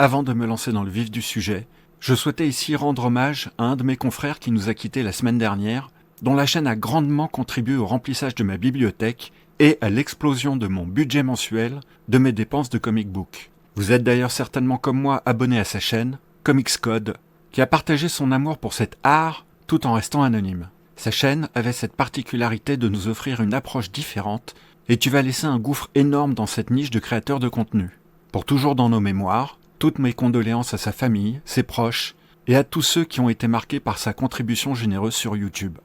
Avant de me lancer dans le vif du sujet, je souhaitais ici rendre hommage à un de mes confrères qui nous a quittés la semaine dernière, dont la chaîne a grandement contribué au remplissage de ma bibliothèque et à l'explosion de mon budget mensuel de mes dépenses de comic book. Vous êtes d'ailleurs certainement comme moi abonné à sa chaîne, Comics Code, qui a partagé son amour pour cet art tout en restant anonyme. Sa chaîne avait cette particularité de nous offrir une approche différente et tu vas laisser un gouffre énorme dans cette niche de créateurs de contenu. Pour toujours dans nos mémoires, toutes mes condoléances à sa famille, ses proches et à tous ceux qui ont été marqués par sa contribution généreuse sur YouTube.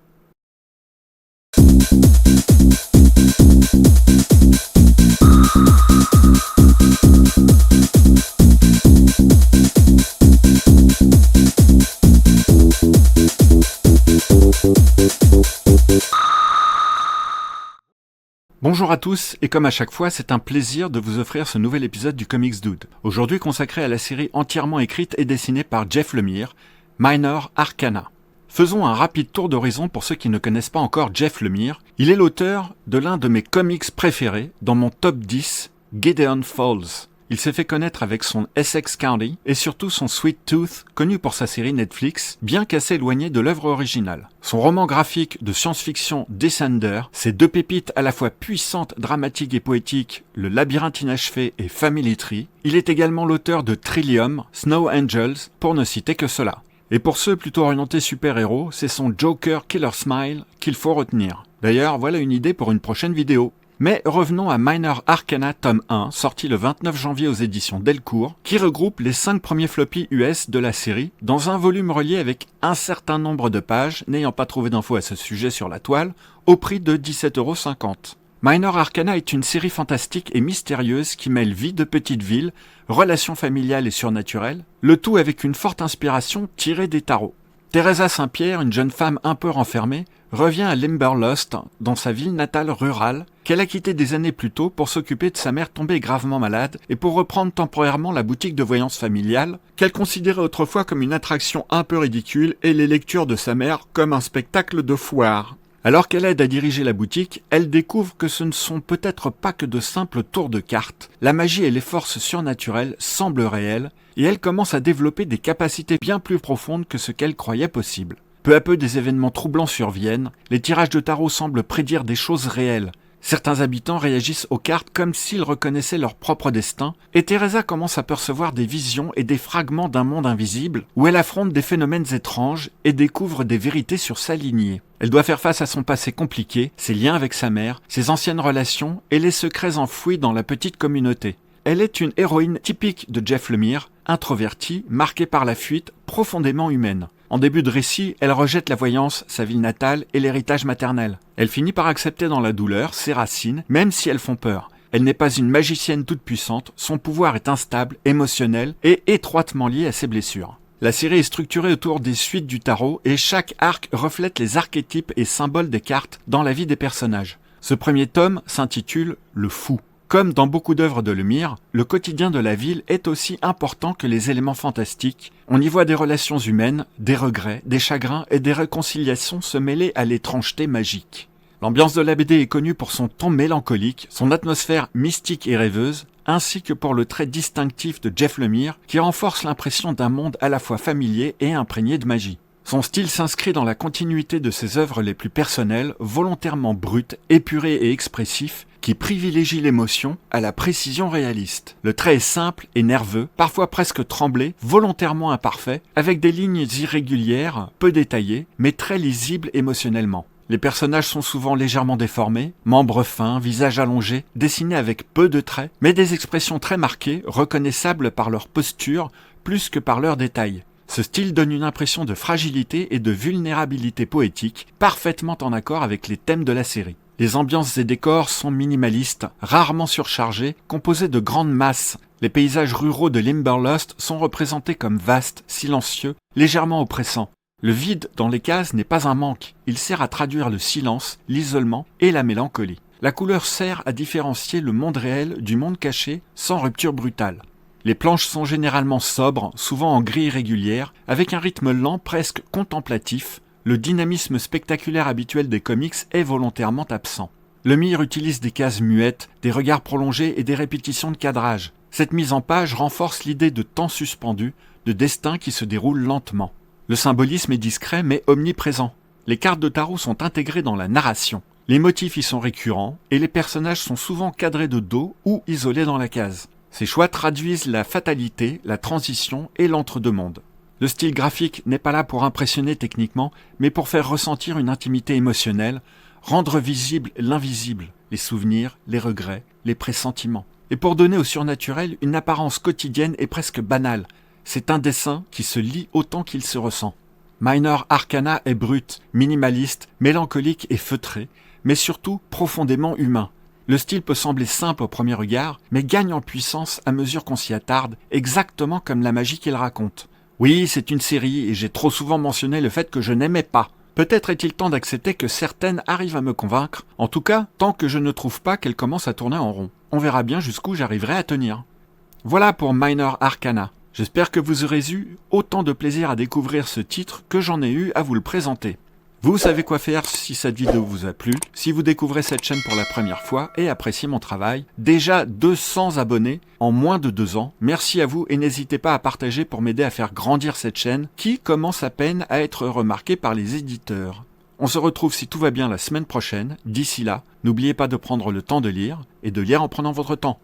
Bonjour à tous, et comme à chaque fois, c'est un plaisir de vous offrir ce nouvel épisode du Comics Dude. Aujourd'hui consacré à la série entièrement écrite et dessinée par Jeff Lemire, Minor Arcana. Faisons un rapide tour d'horizon pour ceux qui ne connaissent pas encore Jeff Lemire. Il est l'auteur de l'un de mes comics préférés dans mon top 10, Gideon Falls. Il s'est fait connaître avec son Essex County et surtout son Sweet Tooth, connu pour sa série Netflix, bien qu'assez éloigné de l'œuvre originale. Son roman graphique de science-fiction Descender, ses deux pépites à la fois puissantes, dramatiques et poétiques, Le Labyrinthe inachevé et Family Tree. Il est également l'auteur de Trillium, Snow Angels, pour ne citer que cela. Et pour ceux plutôt orientés super-héros, c'est son Joker Killer Smile qu'il faut retenir. D'ailleurs, voilà une idée pour une prochaine vidéo. Mais revenons à Minor Arcana tome 1, sorti le 29 janvier aux éditions Delcourt, qui regroupe les 5 premiers floppies US de la série, dans un volume relié avec un certain nombre de pages, n'ayant pas trouvé d'infos à ce sujet sur la toile, au prix de 17,50 €. Minor Arcana est une série fantastique et mystérieuse qui mêle vie de petite ville, relations familiales et surnaturelles, le tout avec une forte inspiration tirée des tarots. Teresa Saint-Pierre, une jeune femme un peu renfermée, revient à Limberlost, dans sa ville natale rurale, qu'elle a quittée des années plus tôt pour s'occuper de sa mère tombée gravement malade et pour reprendre temporairement la boutique de voyance familiale, qu'elle considérait autrefois comme une attraction un peu ridicule et les lectures de sa mère comme un spectacle de foire. Alors qu'elle aide à diriger la boutique, elle découvre que ce ne sont peut-être pas que de simples tours de cartes. La magie et les forces surnaturelles semblent réelles, et elle commence à développer des capacités bien plus profondes que ce qu'elle croyait possible. Peu à peu, des événements troublants surviennent, les tirages de tarot semblent prédire des choses réelles. Certains habitants réagissent aux cartes comme s'ils reconnaissaient leur propre destin, et Teresa commence à percevoir des visions et des fragments d'un monde invisible, où elle affronte des phénomènes étranges et découvre des vérités sur sa lignée. Elle doit faire face à son passé compliqué, ses liens avec sa mère, ses anciennes relations et les secrets enfouis dans la petite communauté. Elle est une héroïne typique de Jeff Lemire, introvertie, marquée par la fuite, profondément humaine. En début de récit, elle rejette la voyance, sa ville natale et l'héritage maternel. Elle finit par accepter dans la douleur ses racines, même si elles font peur. Elle n'est pas une magicienne toute puissante, son pouvoir est instable, émotionnel et étroitement lié à ses blessures. La série est structurée autour des suites du tarot et chaque arc reflète les archétypes et symboles des cartes dans la vie des personnages. Ce premier tome s'intitule « Le Fou ». Comme dans beaucoup d'œuvres de Lemire, le quotidien de la ville est aussi important que les éléments fantastiques. On y voit des relations humaines, des regrets, des chagrins et des réconciliations se mêler à l'étrangeté magique. L'ambiance de la BD est connue pour son ton mélancolique, son atmosphère mystique et rêveuse, ainsi que pour le trait distinctif de Jeff Lemire qui renforce l'impression d'un monde à la fois familier et imprégné de magie. Son style s'inscrit dans la continuité de ses œuvres les plus personnelles, volontairement brutes, épurées et expressifs, qui privilégie l'émotion à la précision réaliste. Le trait est simple et nerveux, parfois presque tremblé, volontairement imparfait, avec des lignes irrégulières, peu détaillées, mais très lisibles émotionnellement. Les personnages sont souvent légèrement déformés, membres fins, visages allongés, dessinés avec peu de traits, mais des expressions très marquées, reconnaissables par leur posture plus que par leurs détails. Ce style donne une impression de fragilité et de vulnérabilité poétique, parfaitement en accord avec les thèmes de la série. Les ambiances et décors sont minimalistes, rarement surchargés, composés de grandes masses. Les paysages ruraux de Limberlost sont représentés comme vastes, silencieux, légèrement oppressants. Le vide dans les cases n'est pas un manque, il sert à traduire le silence, l'isolement et la mélancolie. La couleur sert à différencier le monde réel du monde caché sans rupture brutale. Les planches sont généralement sobres, souvent en gris irrégulière, avec un rythme lent presque contemplatif. Le dynamisme spectaculaire habituel des comics est volontairement absent. Lemire utilise des cases muettes, des regards prolongés et des répétitions de cadrage. Cette mise en page renforce l'idée de temps suspendu, de destin qui se déroule lentement. Le symbolisme est discret mais omniprésent. Les cartes de tarot sont intégrées dans la narration. Les motifs y sont récurrents et les personnages sont souvent cadrés de dos ou isolés dans la case. Ces choix traduisent la fatalité, la transition et l'entre-deux-mondes. Le style graphique n'est pas là pour impressionner techniquement, mais pour faire ressentir une intimité émotionnelle, rendre visible l'invisible, les souvenirs, les regrets, les pressentiments. Et pour donner au surnaturel une apparence quotidienne et presque banale. C'est un dessin qui se lit autant qu'il se ressent. Minor Arcana est brut, minimaliste, mélancolique et feutré, mais surtout profondément humain. Le style peut sembler simple au premier regard, mais gagne en puissance à mesure qu'on s'y attarde, exactement comme la magie qu'il raconte. Oui, c'est une série et j'ai trop souvent mentionné le fait que je n'aimais pas. Peut-être est-il temps d'accepter que certaines arrivent à me convaincre, en tout cas tant que je ne trouve pas qu'elles commencent à tourner en rond. On verra bien jusqu'où j'arriverai à tenir. Voilà pour Minor Arcana. J'espère que vous aurez eu autant de plaisir à découvrir ce titre que j'en ai eu à vous le présenter. Vous savez quoi faire si cette vidéo vous a plu, si vous découvrez cette chaîne pour la première fois et appréciez mon travail. Déjà 200 abonnés en moins de 2 ans. Merci à vous et n'hésitez pas à partager pour m'aider à faire grandir cette chaîne qui commence à peine à être remarquée par les éditeurs. On se retrouve si tout va bien la semaine prochaine. D'ici là, n'oubliez pas de prendre le temps de lire et de lire en prenant votre temps.